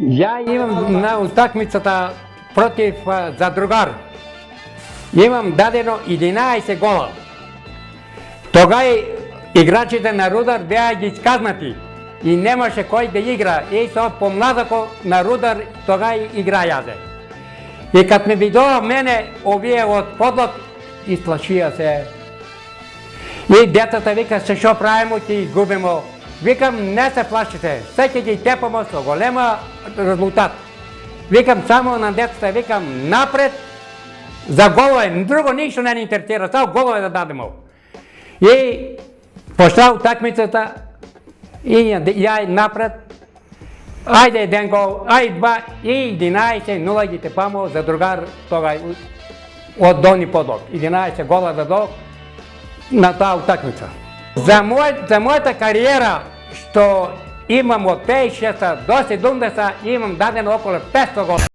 Я имам на утакмицата против Задругар. Имам дадено 11 гола. Тогава играчите на Рудар бяха ги изказнати и нямаше кой да игра. И помладако на Рудар тогава игра яде. И като ме видоа мене овие от подлог, изплашија се. И децата вика, се шо правимо, ќе изгубимо. Викам, не се плашите, се ќе ги тепамо со голема резултат. Викам само на децата, викам, напред за голове, друго ништо не ни интересира, само голове да дадемо. И пошла утакмицата и ја напред. Ајде еден гол, ајде два и 11-0 ги тепамо за другар тога од долни подлог. 11 гола дадох на таа утакмица. За мојата кариера, што имам од 56 до 70, имам дадено околу 500 гола.